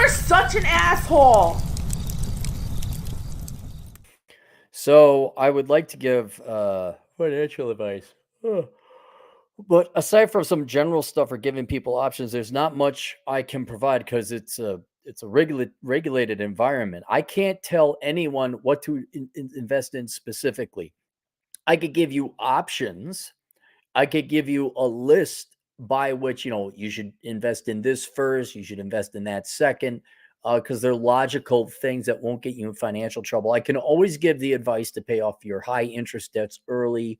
are such an asshole. So I would like to give financial advice. But aside from some general stuff for giving people options, there's not much I can provide because it's a regulated environment. I can't tell anyone what to invest in specifically. I could give you options. I could give you a list by which you should invest in this first, you should invest in that second, because they're logical things that won't get you in financial trouble. I can always give the advice to pay off your high interest debts early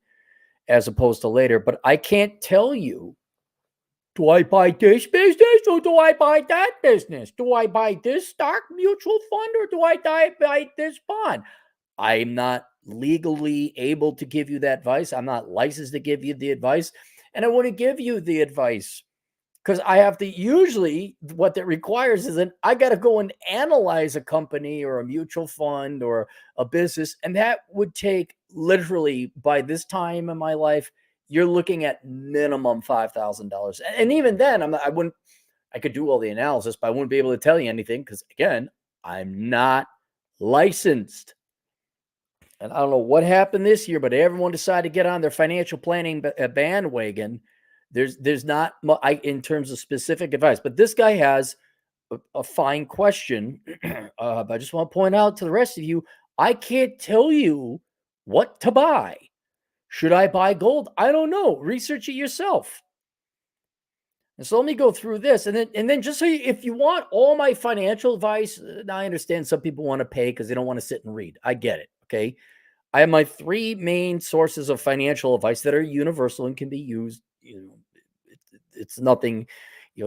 as opposed to later, but I can't tell you, do I buy this business or do I buy that business? Do I buy this stock mutual fund or do I buy this bond? I'm not legally able to give you that advice. I'm not licensed to give you the advice. And I wouldn't give you the advice because I have to, usually what that requires is that I got to go and analyze a company or a mutual fund or a business. And that would take literally, by this time in my life, you're looking at minimum $5,000. And even then, I could do all the analysis, but I wouldn't be able to tell you anything because, again, I'm not licensed. And I don't know what happened this year, but everyone decided to get on their financial planning bandwagon. There's not much in terms of specific advice, but this guy has a fine question. But I just want to point out to the rest of you, I can't tell you what to buy. Should I buy gold? I don't know. Research it yourself. And so let me go through this, and then just so if you want all my financial advice, now I understand some people want to pay because they don't want to sit and read. I get it. Okay. I have my three main sources of financial advice that are universal and can be used. It's nothing,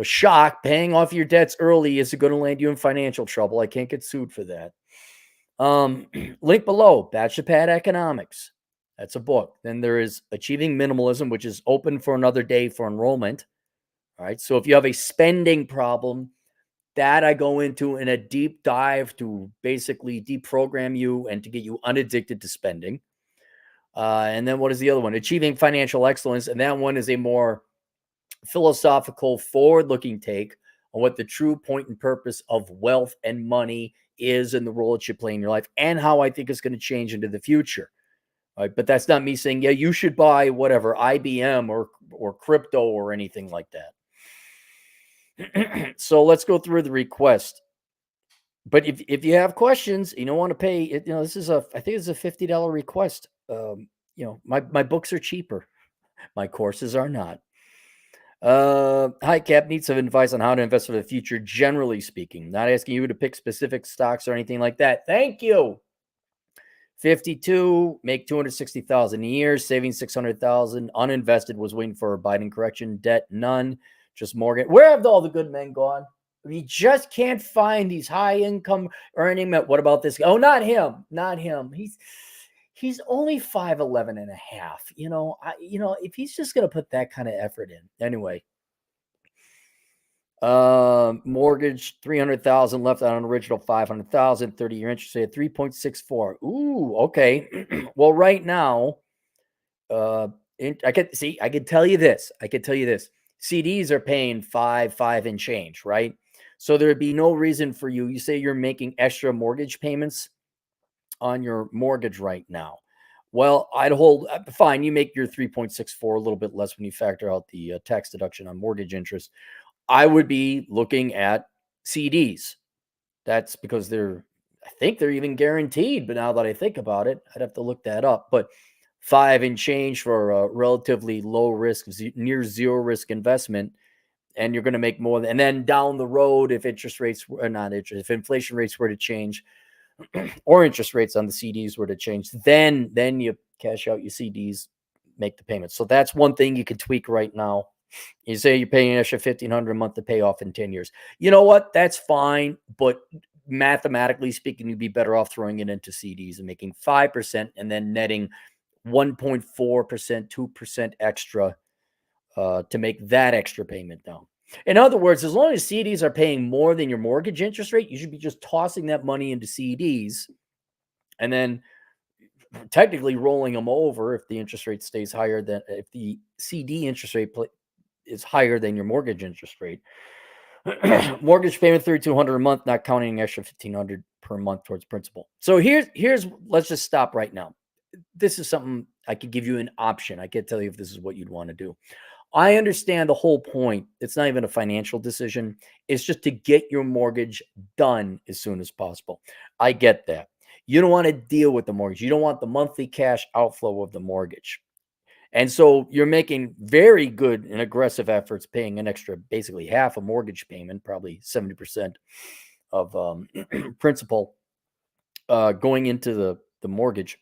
shock. Paying off your debts early is going to land you in financial trouble. I can't get sued for that. Link below, Bachelor Pad Economics. That's a book. Then there is Achieving Minimalism, which is open for another day for enrollment. All right. So if you have a spending problem, that I go into in a deep dive to basically deprogram you and to get you unaddicted to spending. And then what is the other one? Achieving Financial Excellence. And that one is a more philosophical, forward-looking take on what the true point and purpose of wealth and money is and the role it should play in your life and how I think it's going to change into the future. All right, but that's not me saying, yeah, you should buy whatever, IBM or crypto or anything like that. So let's go through the request. But if you have questions, you don't want to pay, this is I think it's a $50 request. My books are cheaper. My courses are not. Hi, Cap. Need some advice on how to invest for the future, generally speaking. Not asking you to pick specific stocks or anything like that. Thank you. 52, make 260,000 a year, saving 600,000, uninvested, was waiting for a Biden correction, debt none, just mortgage. Where have all the good men gone? We just can't find these high income earning men. What about this? Oh, not him. Not him. He's only 5'11 and a half. If he's just going to put that kind of effort in. Anyway, mortgage 300,000 left on an original 500,000, 30-year interest rate at 3.64. Ooh, okay. Well, right now, I could tell you this. CDs are paying five and change, right? So there'd be no reason for you. You say you're making extra mortgage payments on your mortgage right now. Well, I'd hold fine. You make your 3.64 a little bit less when you factor out the tax deduction on mortgage interest. I would be looking at CDs. That's because I think they're even guaranteed. But now that I think about it, I'd have to look that up. But 5 and change for a relatively low risk, near zero risk investment, and you're going to make more. And then down the road, if if inflation rates were to change, or interest rates on the CDs were to change, then you cash out your CDs, make the payments. So that's one thing you can tweak right now. You say you're paying an extra $1,500 a month to pay off in 10 years. You know what? That's fine. But mathematically speaking, you'd be better off throwing it into CDs and making 5% and then netting 1.4%, 2% extra to make that extra payment down. In other words, as long as CDs are paying more than your mortgage interest rate, you should be just tossing that money into CDs and then technically rolling them over if the interest rate stays higher if the CD interest rate is higher than your mortgage interest rate. Mortgage payment $3,200 a month, not counting an extra $1,500 per month towards principal. So here's let's just stop right now. This is something I could give you an option. I can't tell you if this is what you'd want to do. I understand the whole point. It's not even a financial decision. It's just to get your mortgage done as soon as possible. I get that. You don't want to deal with the mortgage. You don't want the monthly cash outflow of the mortgage. And so you're making very good and aggressive efforts paying an extra, basically half a mortgage payment, probably 70% of principal going into the mortgage.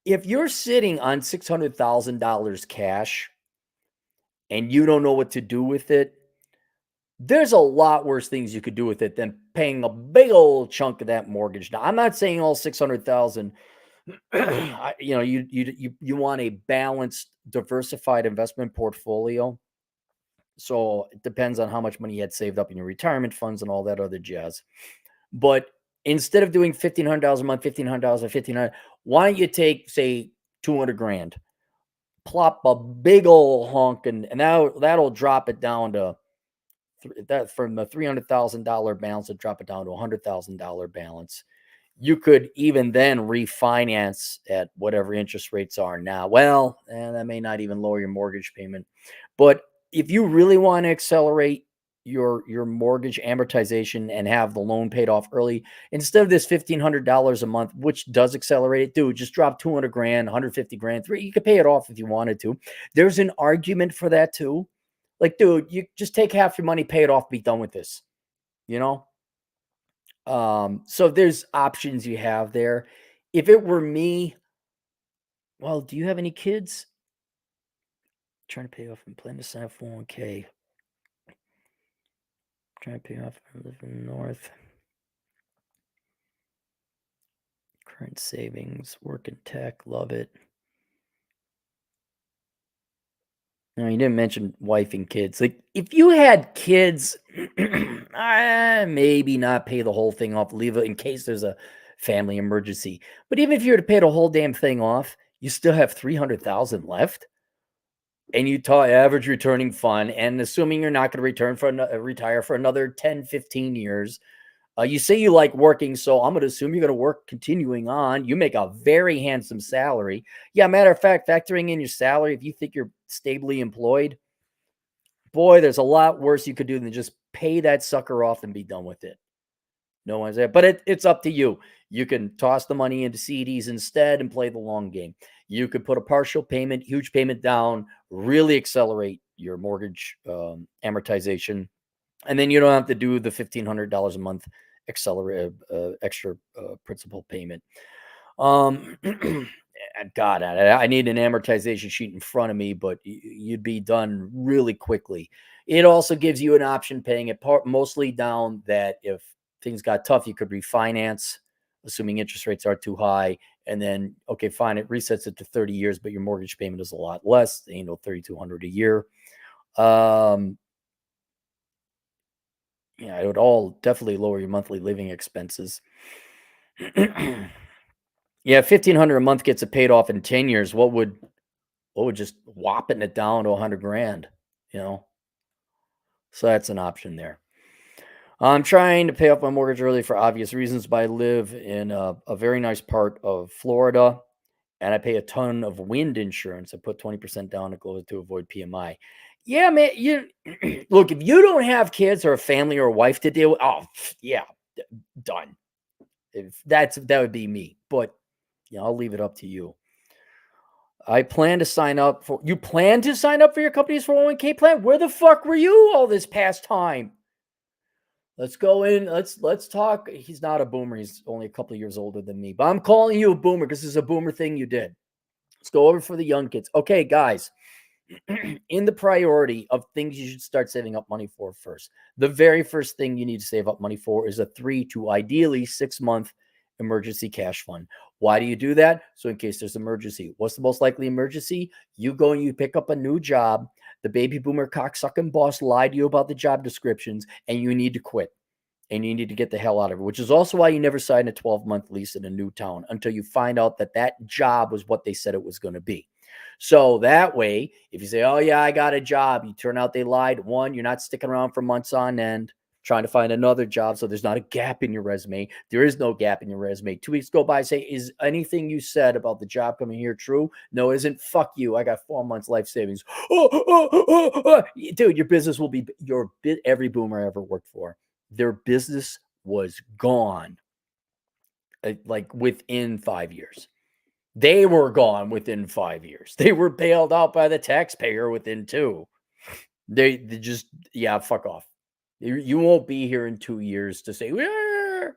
If you're sitting on $600,000 cash and you don't know what to do with it, there's a lot worse things you could do with it than paying a big old chunk of that mortgage. Now, I'm not saying all 600,000. You want a balanced, diversified investment portfolio. So it depends on how much money you had saved up in your retirement funds and all that other jazz. But instead of doing $1,500 a month, $1,500 or $1,500, why don't you take, say, 200 grand, plop a big old honk, and that'll drop it down to that from the $300,000 balance to drop it down to $100,000 balance. You could even then refinance at whatever interest rates are now. Well, and that may not even lower your mortgage payment. But if you really want to accelerate your mortgage amortization and have the loan paid off early, instead of this $1,500 a month, which does accelerate it, dude, just drop 200 grand, 150 grand. You could pay it off if you wanted to. There's an argument for that too. Like, dude, you just take half your money, pay it off, be done with this, you know? So there's options you have there. If it were me, well, do you have any kids? Trying to pay off and plan to sign up for 401k. Trying to pay off and live in the north. Current savings, work in tech, love it. No, you didn't mention wife and kids. Like, if you had kids, maybe not pay the whole thing off, leave it in case there's a family emergency. But even if you were to pay the whole damn thing off, you still have 300,000 left. And you average returning fund, and assuming you're not going to retire for another 10, 15 years, you say you like working, so I'm going to assume you're going to work continuing on. You make a very handsome salary. Yeah, matter of fact, factoring in your salary, if you think you're stably employed, boy, there's a lot worse you could do than just pay that sucker off and be done with it. No one's there, but it's up to you. You can toss the money into CDs instead and play the long game. You could put a partial payment, huge payment down, really accelerate your mortgage amortization. And then you don't have to do the $1,500 a month extra principal payment. God, I need an amortization sheet in front of me, but you'd be done really quickly. It also gives you an option paying it mostly down, that if things got tough, you could refinance, assuming interest rates are too high. And then, okay, fine, it resets it to 30 years, but your mortgage payment is a lot less, $3,200 a year. Yeah, it would all definitely lower your monthly living expenses. Yeah, 1,500 a month gets it paid off in 10 years. What would just whopping it down to 100 grand, you know? So that's an option there. I'm trying to pay off my mortgage early for obvious reasons, but I live in a very nice part of Florida, and I pay a ton of wind insurance. I put 20% down to avoid PMI. Yeah, man, you look, if you don't have kids or a family or a wife to deal with, oh yeah, done. If that would be me. But yeah, I'll leave it up to you. You plan to sign up for your company's 401k plan? Where the fuck were you all this past time? Let's go in. Let's talk. He's not a boomer. He's only a couple of years older than me. But I'm calling you a boomer because this is a boomer thing you did. Let's go over for the young kids. Okay, guys. In the priority of things you should start saving up money for first, the very first thing you need to save up money for is a 3 to ideally 6 month emergency cash fund. Why do you do that? So in case there's emergency. What's the most likely emergency? You go and you pick up a new job. The baby boomer cocksucking boss lied to you about the job descriptions, and you need to quit. And you need to get the hell out of it, which is also why you never sign a 12-month lease in a new town until you find out that job was what they said it was going to be. So that way, if you say, oh, yeah, I got a job, you turn out they lied. One, you're not sticking around for months on end trying to find another job. So there's not a gap in your resume. There is no gap in your resume. 2 weeks go by, say, is anything you said about the job coming here true? No, isn't. Fuck you. I got 4 months life savings. Dude, your business will be every boomer I ever worked for. Their business was gone like within 5 years. They were gone within 5 years. They were bailed out by the taxpayer within 2. They just, yeah, fuck off. You won't be here in 2 years to say, "Wah."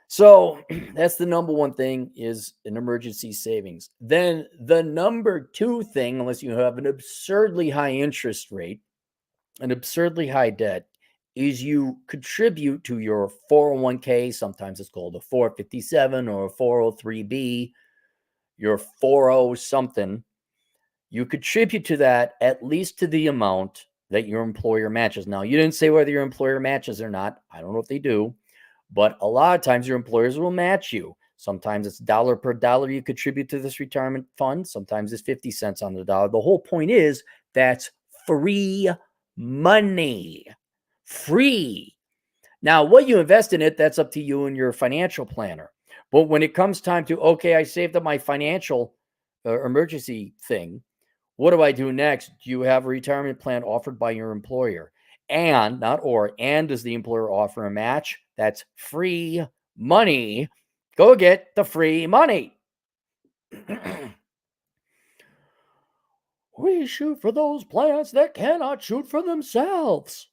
So that's the number one thing is an emergency savings. Then the number two thing, unless you have an absurdly high interest rate, an absurdly high debt, is you contribute to your 401k. Sometimes it's called a 457 or a 403b, your 40 something. You contribute to that at least to the amount that your employer matches. Now, you didn't say whether your employer matches or not. I don't know if they do, but a lot of times your employers will match you. Sometimes it's dollar per dollar you contribute to this retirement fund. Sometimes it's 50 cents on the dollar. The whole point is that's free money. Free. Now, what you invest in it, that's up to you and your financial planner. But when it comes time to, okay, I saved up my financial emergency thing, what do I do next? Do you have a retirement plan offered by your employer? And not or, and does the employer offer a match? That's free money. Go get the free money. We shoot for those plants that cannot shoot for themselves.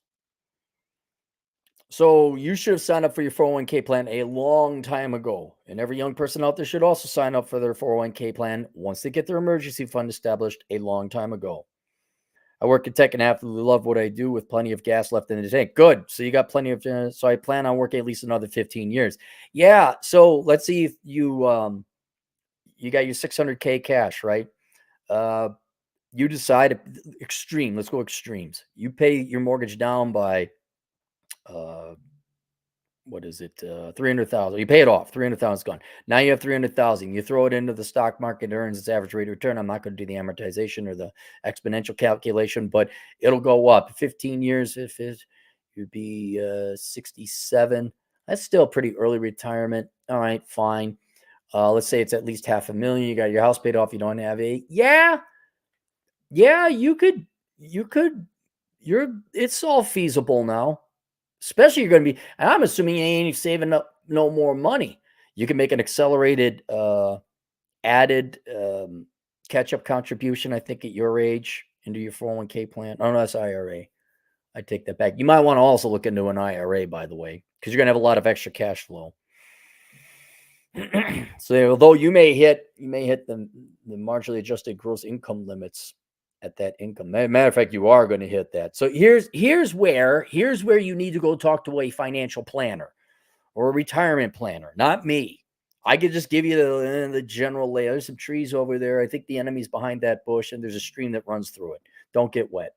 So you should have signed up for your 401k plan a long time ago. And every young person out there should also sign up for their 401k plan once they get their emergency fund established a long time ago. I work in tech and absolutely love what I do with plenty of gas left in the tank. Good. So you got plenty of, so I plan on working at least another 15 years. Yeah. So let's see if you, you got your 600K cash, right? You decide extreme. Let's go extremes. You pay your mortgage down by, what is it? 300,000. You pay it off. 300,000 is gone. Now you have 300,000. You throw it into the stock market, it earns its average rate of return. I'm not going to do the amortization or the exponential calculation, but it'll go up. 15 years, if it you'd be 67. That's still pretty early retirement. All right, fine. Let's say it's at least $500,000. You got your house paid off. You don't have a yeah. It's all feasible now. Especially you're going to be, and I'm assuming you ain't saving up no more money. You can make an accelerated added catch-up contribution, I think, at your age into your 401k plan. Oh, no, that's IRA. I take that back. You might want to also look into an IRA, by the way, because you're going to have a lot of extra cash flow. So although you may hit the marginally adjusted gross income limits at that income. Matter of fact, you are going to hit that. So here's where you need to go talk to a financial planner or a retirement planner, not me. I could just give you the general layout. There's some trees over there. I think the enemy's behind that bush, and there's a stream that runs through it. Don't get wet.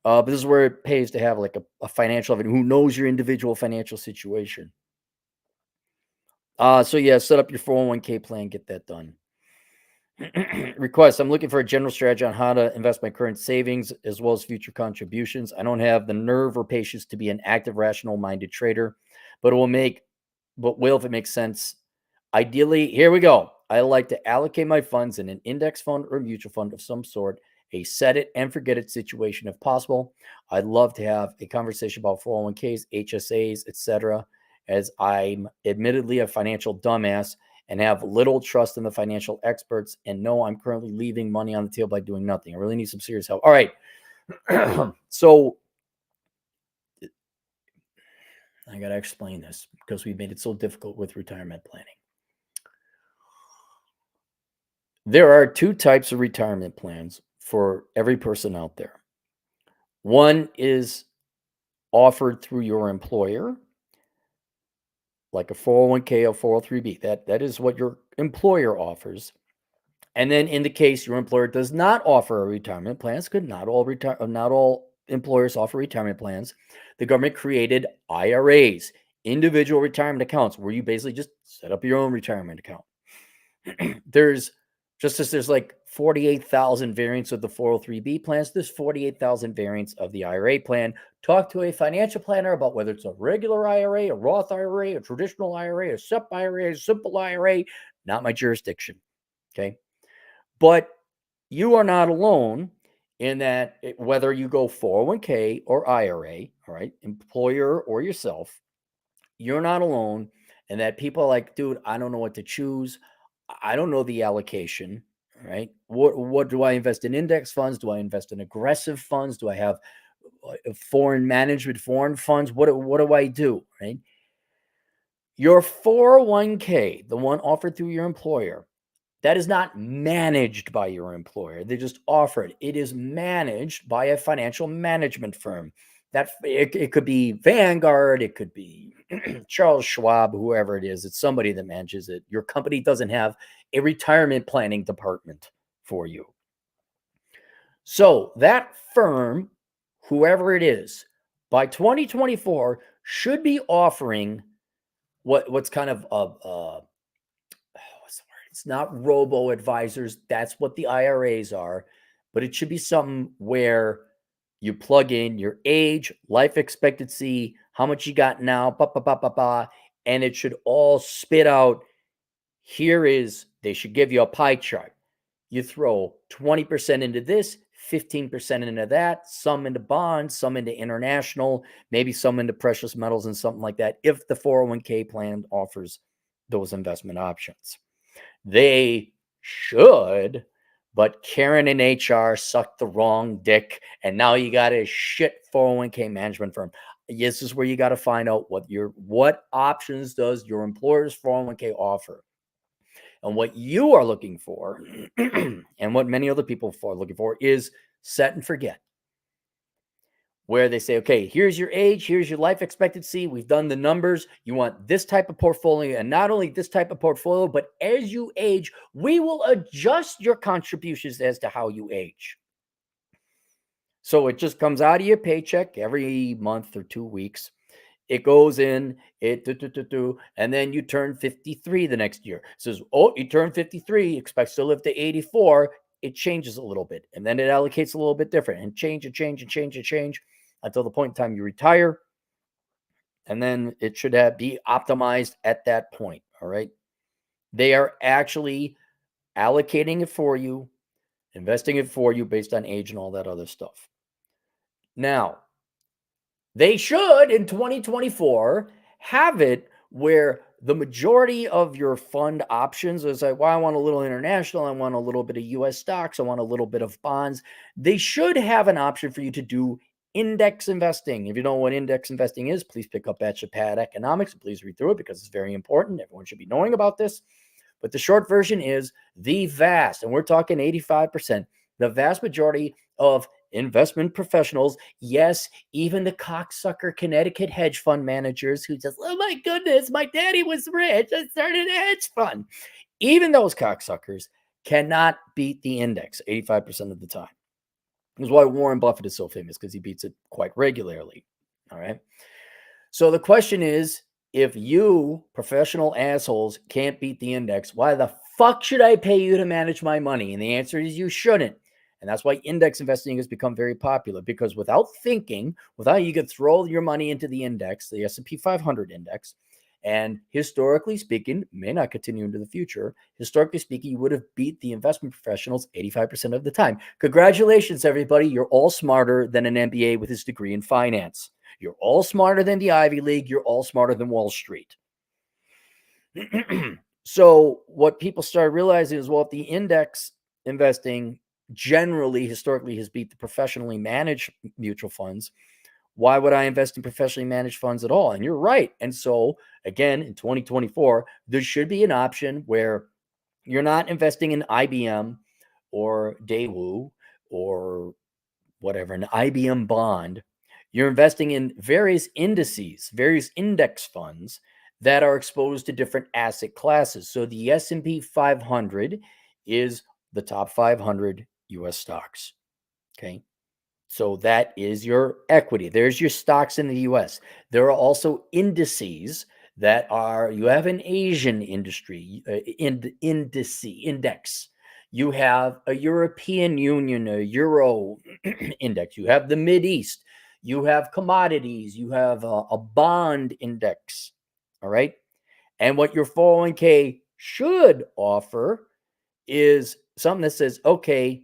But this is where it pays to have like a financial who knows your individual financial situation. So yeah, set up your 401k plan, get that done. Request. I'm looking for a general strategy on how to invest my current savings as well as future contributions. I don't have the nerve or patience to be an active, rational-minded trader, but will if it makes sense. Ideally, here we go. I like to allocate my funds in an index fund or mutual fund of some sort, a set it and forget it situation if possible. I'd love to have a conversation about 401ks, HSAs, etc., as I'm admittedly a financial dumbass and have little trust in the financial experts and know I'm currently leaving money on the table by doing nothing. I really need some serious help. All right. So I got to explain this because we made it so difficult with retirement planning. There are two types of retirement plans for every person out there. One is offered through your employer, like a 401k or 403b. That is what your employer offers. And then in the case your employer does not offer a retirement plan, because not all employers offer retirement plans, the government created IRAs, individual retirement accounts, where you basically just set up your own retirement account. there's just as there's like 48,000 variants of the 403B plans, there's 48,000 variants of the IRA plan. Talk to a financial planner about whether it's a regular IRA, a Roth IRA, a traditional IRA, a SEP IRA, a simple IRA. Not my jurisdiction. Okay. But you are not alone in that whether you go 401k or IRA, all right, employer or yourself, you're not alone. And that people are like, dude, I don't know what to choose. I don't know the allocation, right? What do I invest in? Index funds? Do I invest in aggressive funds? Do I have foreign management, foreign funds? What do I do, right? Your 401k, the one offered through your employer, that is not managed by your employer. They just offer it. It is managed by a financial management firm. That it could be Vanguard, it could be Charles Schwab, whoever it is. It's somebody that manages it. Your company doesn't have a retirement planning department for you. So that firm, whoever it is, by 2024 should be offering what's kind of what's the word? It's not robo advisors. That's what the IRAs are, but it should be something where you plug in your age, life expectancy, how much you got now, and it should all spit out. They should give you a pie chart. You throw 20% into this, 15% into that, some into bonds, some into international, maybe some into precious metals and something like that, if the 401k plan offers those investment options. They should, but Karen and HR sucked the wrong dick, and now you got a shit 401k management firm. This is where you got to find out what options does your employer's 401k offer. And what you are looking for, and what many other people are looking for, is set and forget. Where they say, okay, here's your age, here's your life expectancy. We've done the numbers. You want this type of portfolio, and not only this type of portfolio, but as you age, we will adjust your contributions as to how you age. So it just comes out of your paycheck every month or 2 weeks. It goes in, and then you turn 53 the next year. It says, oh, you turn 53, expects to live to 84. It changes a little bit, and then it allocates a little bit different, and change until the point in time you retire. And then it should be optimized at that point. All right. They are actually allocating it for you, investing it for you based on age and all that other stuff. Now, they should in 2024 have it where the majority of your fund options is like, well, I want a little international, I want a little bit of US stocks, I want a little bit of bonds. They should have an option for you to do index investing. If you don't know what index investing is, please pick up at Pad Economics. Please read through it because it's very important. Everyone should be knowing about this. But the short version is the vast, and we're talking 85%, the vast majority of investment professionals, yes, even the cocksucker Connecticut hedge fund managers who says, oh my goodness, my daddy was rich, I started a hedge fund. Even those cocksuckers cannot beat the index 85% of the time. That's why Warren Buffett is so famous, because he beats it quite regularly. All right. So the question is, if you professional assholes can't beat the index, why the fuck should I pay you to manage my money? And the answer is you shouldn't. And that's why index investing has become very popular, because without thinking, you could throw your money into the index, the S&P 500 index, and historically speaking, may not continue into the future, historically speaking, you would have beat the investment professionals 85% of the time. Congratulations, everybody. You're all smarter than an MBA with his degree in finance. You're all smarter than the Ivy League. You're all smarter than Wall Street. So what people start realizing is, well, if the index investing generally historically has beat the professionally managed mutual funds, why would I invest in professionally managed funds at all? And you're right. And so again, in 2024, there should be an option where you're not investing in IBM or Daewoo or whatever, an IBM bond. You're investing in various indices, various index funds that are exposed to different asset classes. So the S&P 500 is the top 500 US stocks. Okay. So that is your equity. There's your stocks in the US. There are also indices that are, you have an Asian industry index. You have a European Union, a Euro index. You have the Mid East. You have commodities. You have a bond index. All right. And what your 401k should offer is something that says, okay,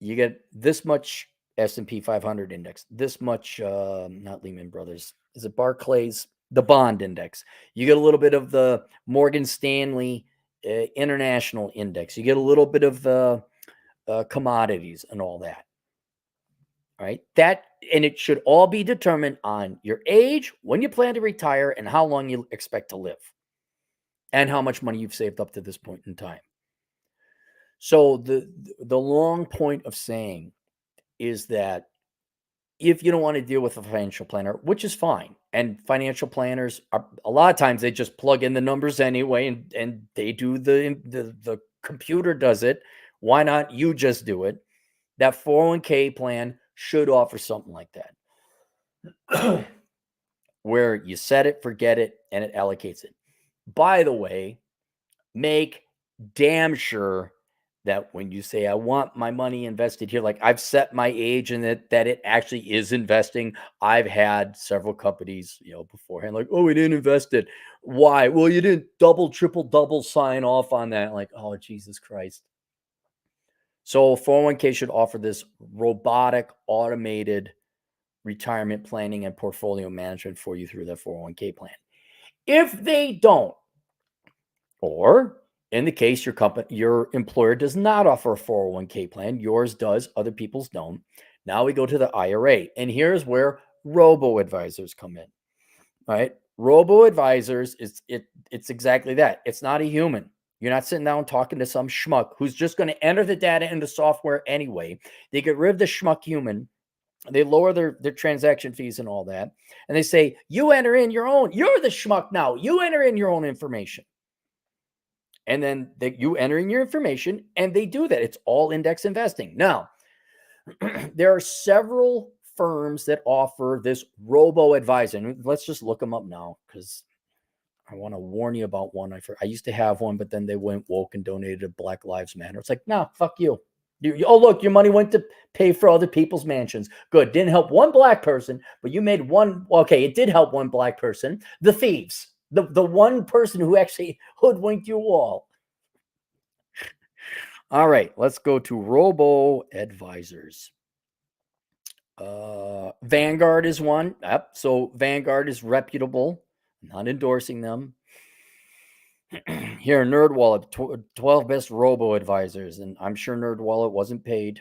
you get this much S&P 500 index, this much, not Lehman Brothers, is it Barclays? The bond index. You get a little bit of the Morgan Stanley international index. You get a little bit of the commodities and all that. All right. And it should all be determined on your age, when you plan to retire, and how long you expect to live, and how much money you've saved up to this point in time. So the long point of saying is that if you don't want to deal with a financial planner, which is fine, and financial planners are, a lot of times they just plug in the numbers anyway, and they do the computer does it. Why not you just do it? That 401k plan should offer something like that, where you set it, forget it, and it allocates it. By the way, make damn sure that when you say, I want my money invested here, like I've set my age and that it actually is investing. I've had several companies, beforehand, like, oh, we didn't invest it. Why? Well, you didn't triple sign off on that. Like, oh, Jesus Christ. So 401k should offer this robotic, automated retirement planning and portfolio management for you through the 401k plan. If they don't, or in the case your employer does not offer a 401k plan, yours does, other people's don't. Now we go to the IRA, and here's where robo advisors come in. All right, robo advisors it's exactly that. It's not a human. You're not sitting down talking to some schmuck who's just going to enter the data into software anyway. They get rid of the schmuck human. They lower their transaction fees and all that, and they say, you enter in your own. You're the schmuck now. You enter in your own information. And then you enter in your information, and they do that. It's all index investing. Now, there are several firms that offer this robo advisor. And let's just look them up now, because I want to warn you about one. I used to have one, but then they went woke and donated to Black Lives Matter. It's like, no, fuck you. Oh, look, your money went to pay for other people's mansions. Good. Didn't help one black person, but you made one. Okay, it did help one black person. The thieves. The one person who actually hoodwinked you all. All right, let's go to robo advisors. Vanguard is one. Yep. So Vanguard is reputable. I'm not endorsing them. Here, NerdWallet, 12 best robo advisors, and I'm sure NerdWallet wasn't paid.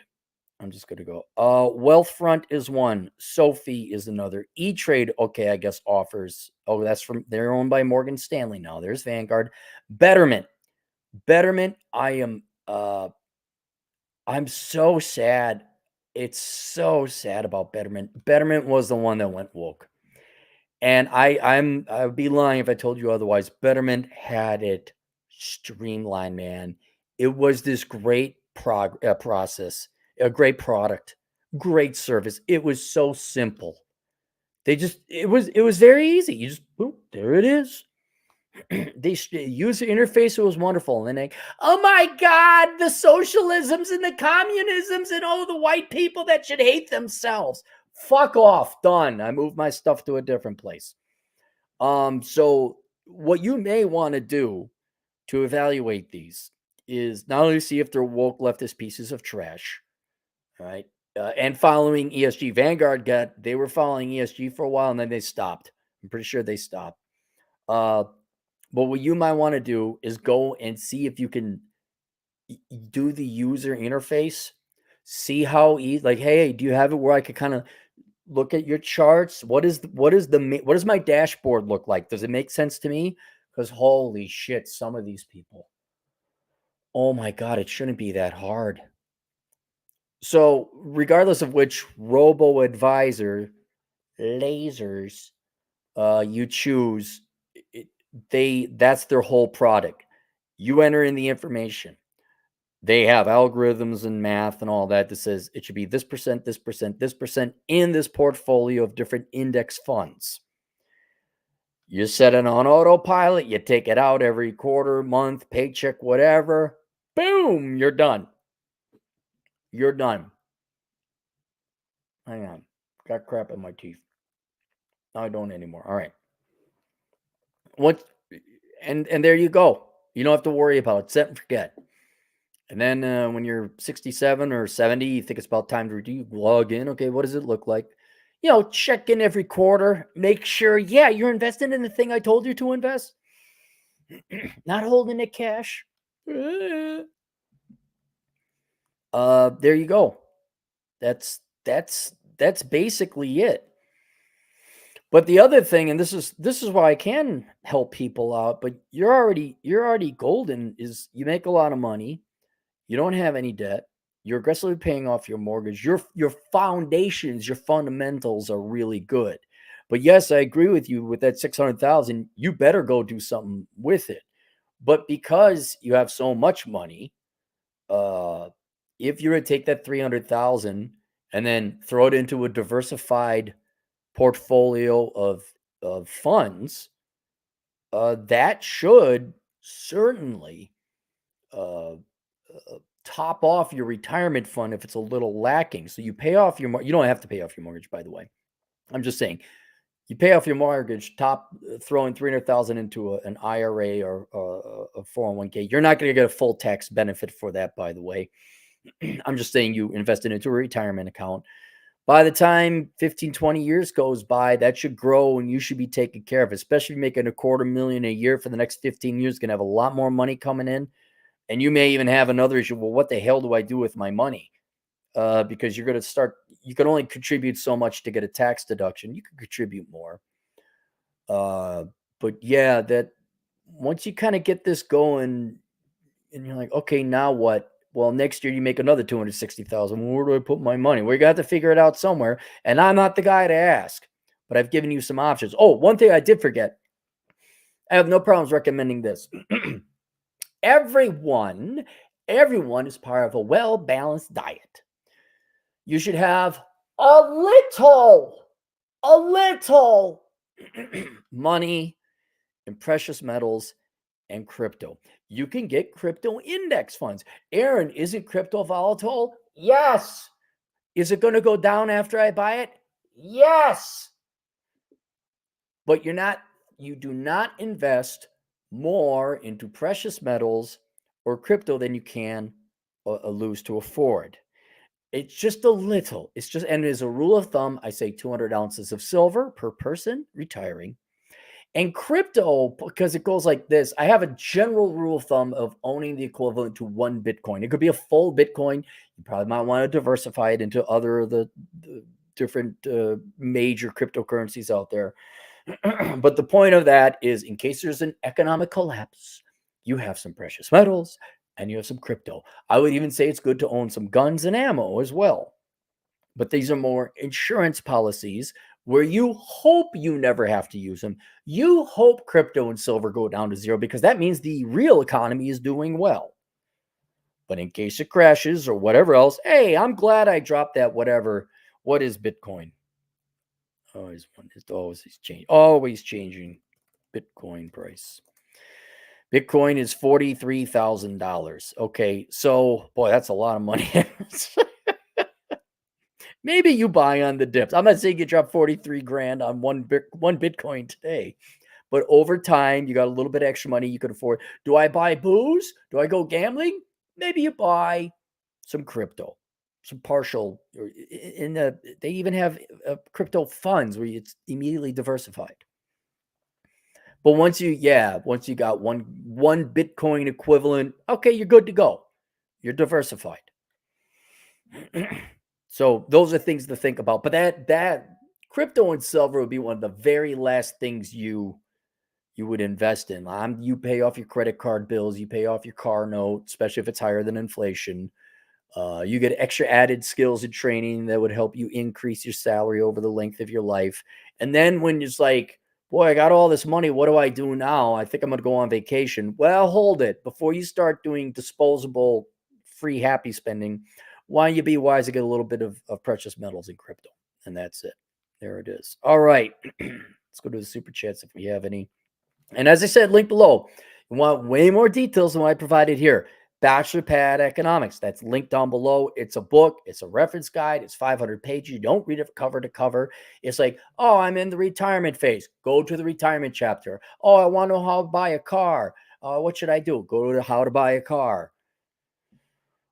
I'm just going to go. Wealthfront is one. Sophie is another. E-Trade, okay, I guess offers. Oh, they're owned by Morgan Stanley now. There's Vanguard. Betterment, I'm so sad. It's so sad about Betterment. Betterment was the one that went woke. And I would be lying if I told you otherwise. Betterment had it streamlined, man. It was this great process, a great product, great service. It was so simple. It was very easy. You just, boop, there it is. The user interface was wonderful. And then oh my God, the socialisms and the communisms and all the white people that should hate themselves. Fuck off. Done. I moved my stuff to a different place. So what you may want to do to evaluate these is not only see if they're woke leftist pieces of trash, all right, and following ESG. Vanguard they were following ESG for a while and then they stopped. I'm pretty sure they stopped. But what you might want to do is go and see if you can do the user interface. See how like, hey, do you have it where I could kind of look at your charts? What does my dashboard look like? Does it make sense to me? Because holy shit, some of these people. Oh my God, it shouldn't be that hard. So regardless of which robo advisor lasers you choose, that's their whole product. You enter in the information. They have algorithms and math and all that says it should be this percent, this percent, this percent in this portfolio of different index funds. You set it on autopilot, you take it out every quarter, month, paycheck, whatever. Boom, you're done. You're done. Hang on. Got crap in my teeth. I don't anymore. All right. What and there you go. You don't have to worry about it. Set and forget. And then when you're 67 or 70, you think it's about time to log in. Okay, what does it look like? Check in every quarter. Make sure, yeah, you're investing in the thing I told you to invest. Not holding it cash. There you go. That's basically it. But the other thing, and this is why I can help people out, but you're already golden, is you make a lot of money, you don't have any debt, you're aggressively paying off your mortgage, your foundations, your fundamentals are really good. But yes, I agree with you with that 600,000, you better go do something with it. But because you have so much money, if you were to take that 300,000 and then throw it into a diversified portfolio of funds, that should certainly uh, top off your retirement fund if it's a little lacking. So you pay off you don't have to pay off your mortgage, by the way. I'm just saying, you pay off your mortgage, throwing 300,000 into an IRA or a 401k. You're not going to get a full tax benefit for that, by the way. I'm just saying you invest it into a retirement account. By the time 15, 20 years goes by, that should grow and you should be taken care of, especially making $250,000 a year for the next 15 years. Going to have a lot more money coming in. And you may even have another issue. Well, what the hell do I do with my money? Because you're going to start, you can only contribute so much to get a tax deduction. You can contribute more. But yeah, that once you kind of get this going and you're like, okay, now what? Well, next year you make another 260,000. Well, where do I put my money? We got to figure it out somewhere. And I'm not the guy to ask, but I've given you some options. Oh, one thing I did forget. I have no problems recommending this. Everyone is part of a well-balanced diet. You should have a little money in precious metals and crypto. You can get crypto index funds. Aaron, isn't crypto volatile? Yes. Is it going to go down after I buy it? Yes. But you do not invest more into precious metals or crypto than you can lose to afford. It's just a little. And as a rule of thumb, I say 200 ounces of silver per person retiring. And crypto, because it goes like this, I have a general rule of thumb of owning the equivalent to one Bitcoin. It could be a full Bitcoin. You probably might want to diversify it into other of the different major cryptocurrencies out there. But the point of that is, in case there's an economic collapse, you have some precious metals and you have some crypto. I would even say it's good to own some guns and ammo as well. But these are more insurance policies where you hope you never have to use them. You hope crypto and silver go down to zero because that means the real economy is doing well. But in case it crashes or whatever else, hey, I'm glad I dropped that whatever. What is Bitcoin? Always changing Bitcoin price. Bitcoin is $43,000. Okay, so boy, that's a lot of money. Maybe you buy on the dips. I'm not saying you drop 43 grand on one Bitcoin today, but over time, you got a little bit extra money you could afford. Do I buy booze? Do I go gambling? Maybe you buy some crypto, some partial. They even have crypto funds where it's immediately diversified. But once you got one Bitcoin equivalent, okay, you're good to go. You're diversified. So those are things to think about. But that crypto and silver would be one of the very last things you would invest in. You pay off your credit card bills, you pay off your car note, especially if it's higher than inflation. You get extra added skills and training that would help you increase your salary over the length of your life. And then when it's like, boy, I got all this money, what do I do now? I think I'm going to go on vacation. Well, hold it. Before you start doing disposable, free, happy spending, why don't you be wise to get a little bit of precious metals and crypto? And that's it. There it is. All right. Let's go to the super chats if we have any. And as I said, link below. You want way more details than what I provided here. Bachelor Pad Economics. That's linked down below. It's a book. It's a reference guide. It's 500 pages. You don't read it cover to cover. It's like, oh, I'm in the retirement phase. Go to the retirement chapter. Oh, I want to know how to buy a car. What should I do? Go to how to buy a car.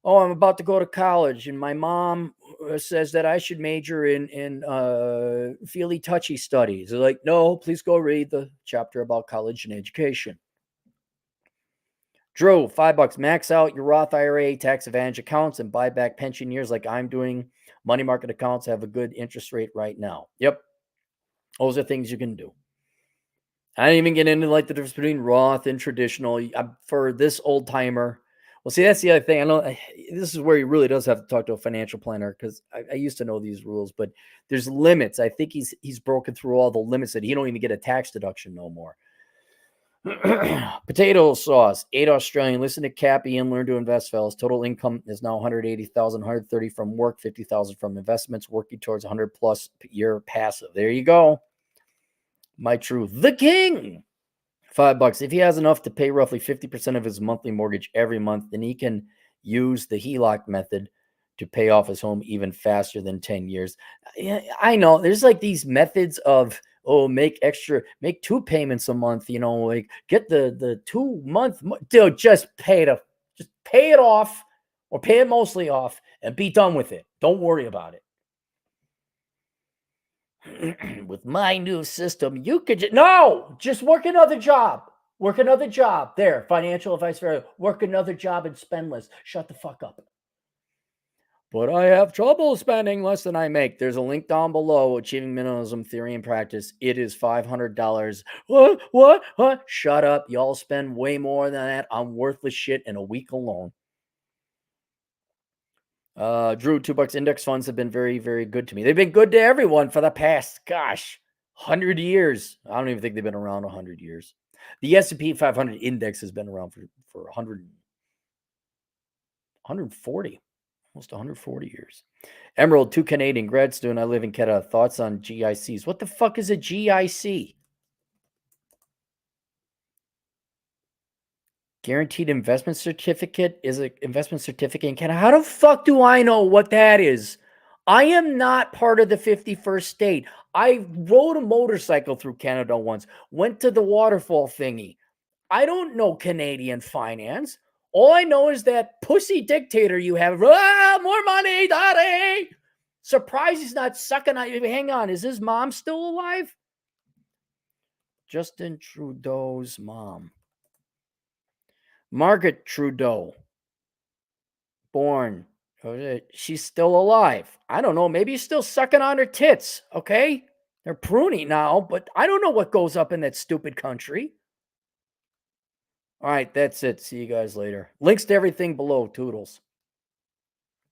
Oh, I'm about to go to college, and my mom says that I should major in feely touchy studies. They're like, no, please go read the chapter about college and education. Drew, $5. Max out your Roth IRA tax advantage accounts and buy back pension years like I'm doing. Money market accounts have a good interest rate right now. Yep. Those are things you can do. I didn't even get into like the difference between Roth and traditional. For this old timer, well, see, that's the other thing. I know this is where he really does have to talk to a financial planner because I used to know these rules, but there's limits. I think he's broken through all the limits that he don't even get a tax deduction no more. Potato sauce, 8 Australian. Listen to Cappy and learn to invest, fellas. Total income is now 180,000, 130 from work, 50,000 from investments, working towards 100 plus year passive. There you go. My truth, the king. $5. If he has enough to pay roughly 50% of his monthly mortgage every month, then he can use the HELOC method to pay off his home even faster than 10 years. Yeah, I know there's like these methods of, oh, make 2 payments a month, like get the 2-month, dude, just pay it off or pay it mostly off and be done with it. Don't worry about it. With my new system, you could just work another job. Work another job. There, financial advice for work another job and spend less. Shut the fuck up. But I have trouble spending less than I make. There's a link down below, Achieving Minimalism Theory and Practice. It is $500. What? Shut up. Y'all spend way more than that on worthless shit in a week alone. Drew, $2. Index funds have been very, very good to me. They've been good to everyone for the past, 100 yeyears. I don't even think they've been around 100 years. The S&P 500 index has been around for 140, almost 140 years. Emerald, 2 Canadian grad student. I live in Canada. Thoughts on GICs? What the fuck is a GIC? Guaranteed investment certificate is an investment certificate in Canada. How the fuck do I know what that is? I am not part of the 51st state. I rode a motorcycle through Canada once, went to the waterfall thingy. I don't know Canadian finance. All I know is that pussy dictator you have. More money, daddy. Surprised he's not sucking on you. Hang on, is his mom still alive? Justin Trudeau's mom. Margaret Trudeau. Born. She's still alive. I don't know. Maybe he's still sucking on her tits. Okay. They're pruny now, but I don't know what goes up in that stupid country. All right. That's it. See you guys later. Links to everything below. Toodles.